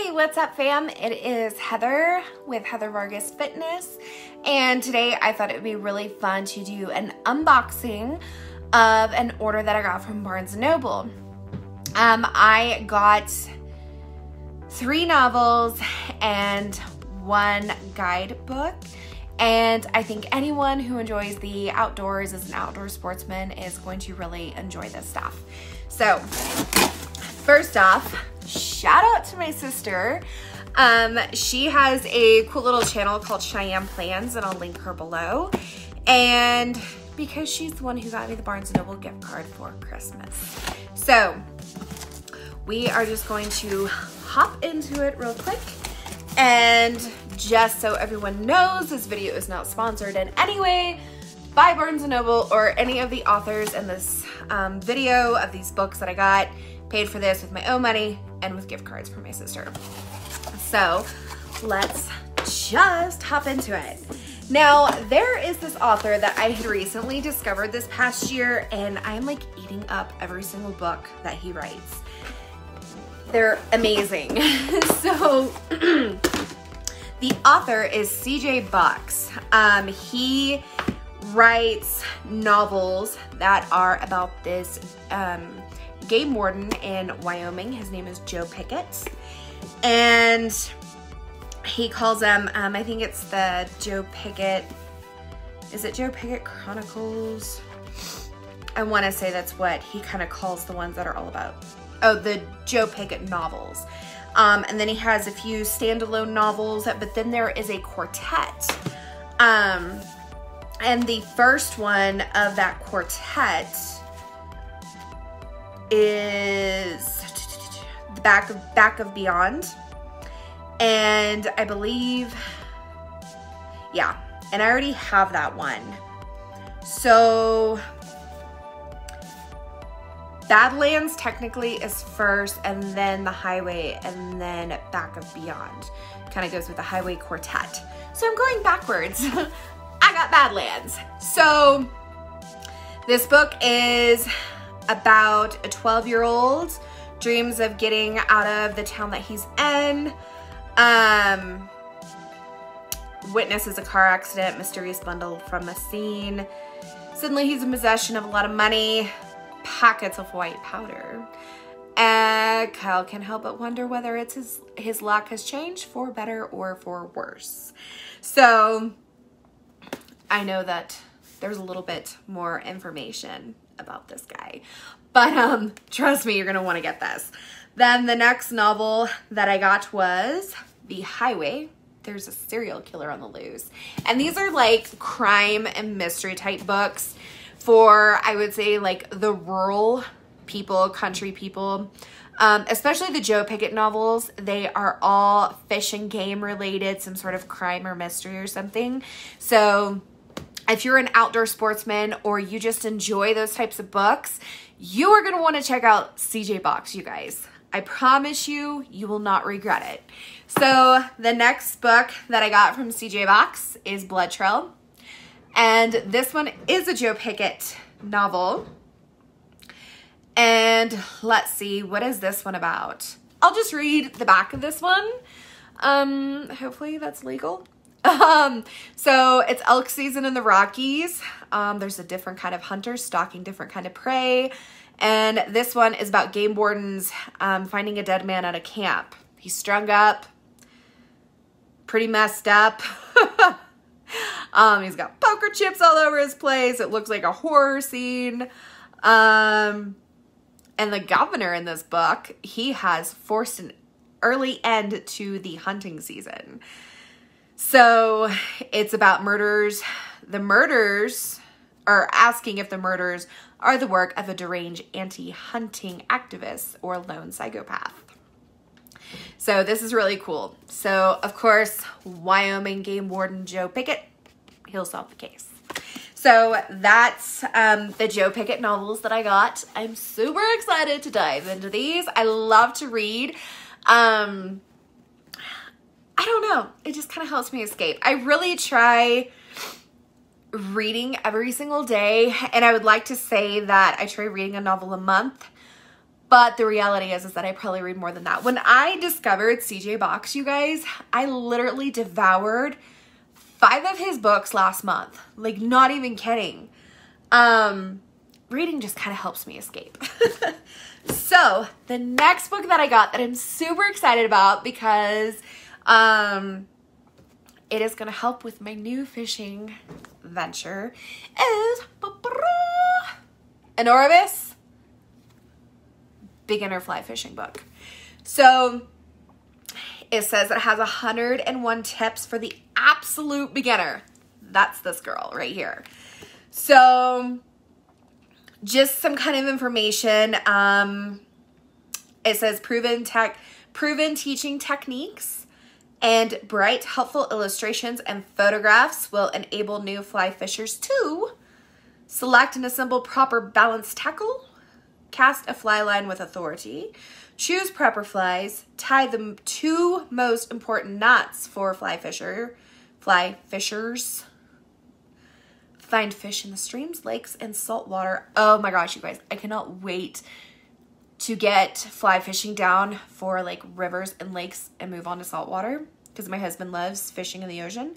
Hey, what's up fam? It is Heather with Heather Vargas Fitness, and today I thought it would be really fun to do an unboxing of an order that I got from Barnes & Noble. I got 3 novels and 1 guidebook, and I think anyone who enjoys the outdoors as an outdoor sportsman is going to really enjoy this stuff. So first off, shout out to my sister. She has a cool little channel called Cheyenne Plans, and I'll link her below. And because she's the one who got me the Barnes & Noble gift card for Christmas. So we are just going to hop into it real quick. And just so everyone knows, this video is not sponsored in any way by Barnes & Noble or any of the authors in this video of these books that I got. Paid for this with my own money and with gift cards from my sister. So let's just hop into it. Now, there is this author that I had recently discovered this past year, and I'm like eating up every single book that he writes. They're amazing. So the author is C.J. Box. He writes novels that are about this game warden in Wyoming. His name is Joe Pickett, and he calls them, I think it's the Joe Pickett, is it Joe Pickett Chronicles? I want to say that's what he kind of calls the ones that are all about. Oh, the Joe Pickett novels. And then he has a few standalone novels, but then there is a quartet. And the first one of that quartet is the Back of Beyond, and I believe, yeah, and I already have that one. So Badlands technically is first, and then the Highway, and then Back of Beyond kind of goes with the Highway quartet. So I'm going backwards. I got Badlands. So this book is about a 12-year-old dreams of getting out of the town that he's in, witnesses a car accident, mysterious bundle from the scene. Suddenly he's in possession of a lot of money, packets of white powder. And Kyle can't help but wonder whether it's his luck has changed for better or for worse. So I know that there's a little bit more information about this guy, but trust me, you're gonna want to get this. Then the next novel that I got was The Highway. There's a serial killer on the loose, and these are like crime and mystery type books for, I would say, like the rural people, country people, especially the Joe Pickett novels. They are all fish and game related, some sort of crime or mystery or something. So if you're an outdoor sportsman or you just enjoy those types of books, you are going to want to check out C.J. Box, you guys. I promise you, you will not regret it. So the next book that I got from C.J. Box is Blood Trail. And this one is a Joe Pickett novel. And let's see, what is this one about? I'll just read the back of this one. Hopefully that's legal. So it's elk season in the Rockies. There's a different kind of hunter stalking different kind of prey. And this one is about game wardens finding a dead man at a camp. He's strung up, pretty messed up. He's got poker chips all over his place. It looks like a horror scene. And the governor in this book, he has forced an early end to the hunting season. So it's about murders. The murders are asking if the murders are the work of a deranged anti-hunting activist or lone psychopath. So this is really cool. So of course, Wyoming game warden Joe Pickett, he'll solve the case. So that's the Joe Pickett novels that I got. I'm super excited to dive into these. I love to read. I don't know. It just kind of helps me escape. I really try reading every single day, and I would like to say that I try reading a novel a month, But the reality is that I probably read more than that. When I discovered C.J. Box, you guys, I literally devoured 5 of his books last month. Like, not even kidding. Reading just kind of helps me escape. So, the next book that I got that I'm super excited about because it is going to help with my new fishing venture is an Orvis beginner fly fishing book. So it says it has 101 tips for the absolute beginner. That's this girl right here. So just some kind of information. It says proven teaching techniques and bright, helpful illustrations and photographs will enable new fly fishers to select and assemble proper balanced tackle, cast a fly line with authority, choose proper flies, tie the 2 most important knots for fly fishers, find fish in the streams, lakes, and salt water. Oh my gosh, you guys, I cannot wait to get fly fishing down for like rivers and lakes and move on to salt water because my husband loves fishing in the ocean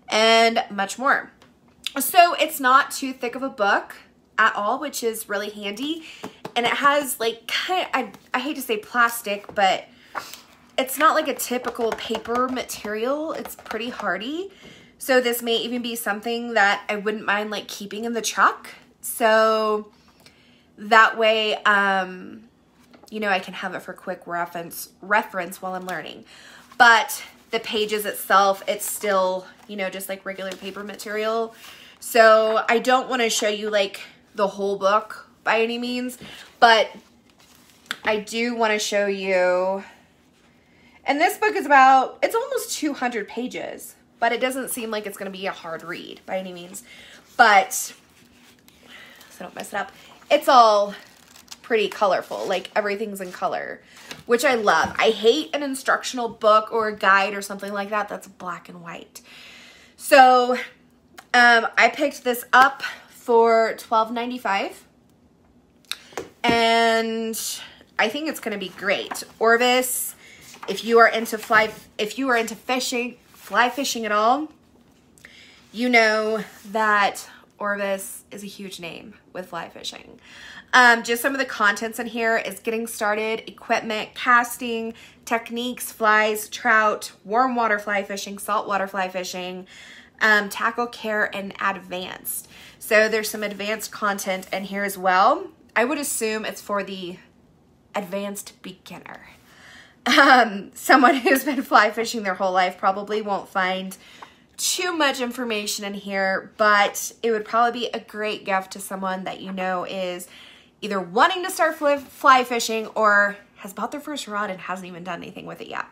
and much more. So it's not too thick of a book at all, which is really handy. And it has like I hate to say plastic, but it's not like a typical paper material. It's pretty hardy. So this may even be something that I wouldn't mind like keeping in the truck. So that way, you know, I can have it for quick reference while I'm learning. But the pages itself, it's still, you know, just like regular paper material. So I don't want to show you like the whole book by any means, but I do want to show you, and this book is it's almost 200 pages, but it doesn't seem like it's going to be a hard read by any means, but so don't mess it up. It's all pretty colorful, like everything's in color, which I love. I hate an instructional book or a guide or something like that that's black and white. So I picked this up for $12.95, and I think it's going to be great. Orvis, if you are into fly fishing at all, you know that Orvis is a huge name with fly fishing. Just some of the contents in here is getting started, equipment, casting, techniques, flies, trout, warm water fly fishing, saltwater fly fishing, tackle care, and advanced. So there's some advanced content in here as well. I would assume it's for the advanced beginner. Someone who's been fly fishing their whole life probably won't find too much information in here, but it would probably be a great gift to someone that you know is either wanting to start fly fishing or has bought their first rod and hasn't even done anything with it yet.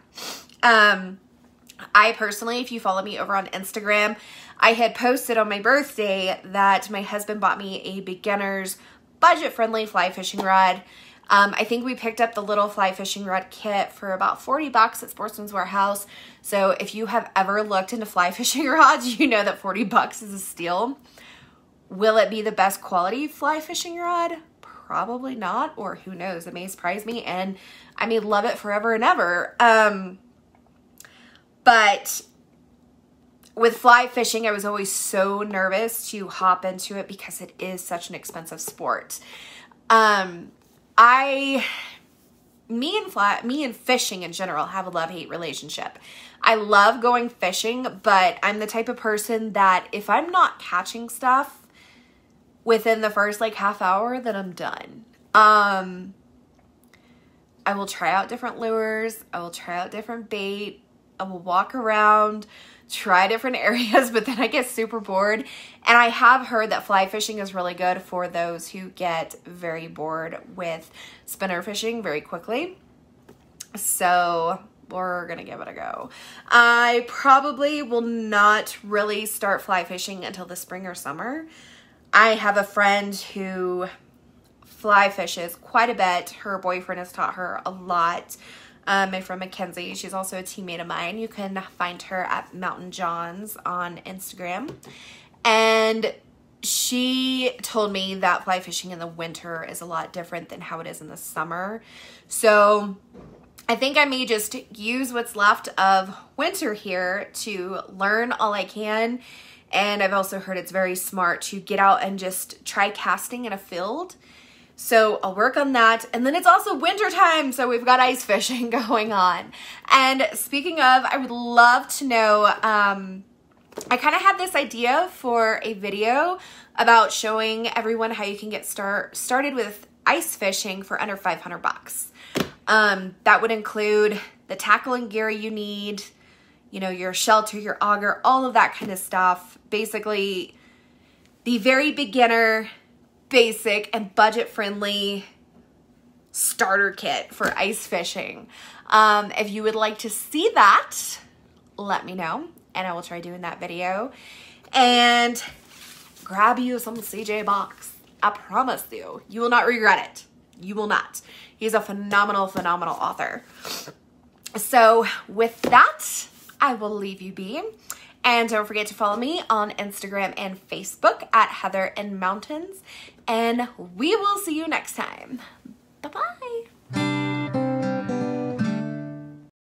I personally, if you follow me over on Instagram, I had posted on my birthday that my husband bought me a beginner's budget-friendly fly fishing rod. I think we picked up the little fly fishing rod kit for about 40 bucks at Sportswomen's Warehouse. So if you have ever looked into fly fishing rods, you know that 40 bucks is a steal. Will it be the best quality fly fishing rod? Probably not, or who knows, it may surprise me and I may love it forever and ever. But with fly fishing, I was always so nervous to hop into it because it is such an expensive sport. Me and fishing in general have a love-hate relationship. I love going fishing, but I'm the type of person that if I'm not catching stuff within the first like half hour, then I'm done. I will try out different lures. I will try out different bait. I will walk around, try different areas, but then I get super bored. And I have heard that fly fishing is really good for those who get very bored with spinner fishing very quickly. So we're gonna give it a go. I probably will not really start fly fishing until the spring or summer. I have a friend who fly fishes quite a bit. Her boyfriend has taught her a lot. My friend Mackenzie, she's also a teammate of mine. You can find her at Mountain Johns on Instagram. And she told me that fly fishing in the winter is a lot different than how it is in the summer. So I think I may just use what's left of winter here to learn all I can. And I've also heard it's very smart to get out and just try casting in a field. So I'll work on that. And then it's also winter time, so we've got ice fishing going on. And speaking of, I would love to know, I kind of had this idea for a video about showing everyone how you can get started with ice fishing for under 500 bucks. That would include the tackle and gear you need, you know, your shelter, your auger, all of that kind of stuff. Basically, the very beginner, basic, and budget-friendly starter kit for ice fishing. If you would like to see that, let me know, and I will try doing that video. And grab you some C.J. Box. I promise you, you will not regret it. You will not. He's a phenomenal, phenomenal author. So with that, I will leave you be. And don't forget to follow me on Instagram and Facebook at Heather and Mountains. And we will see you next time. Bye-bye.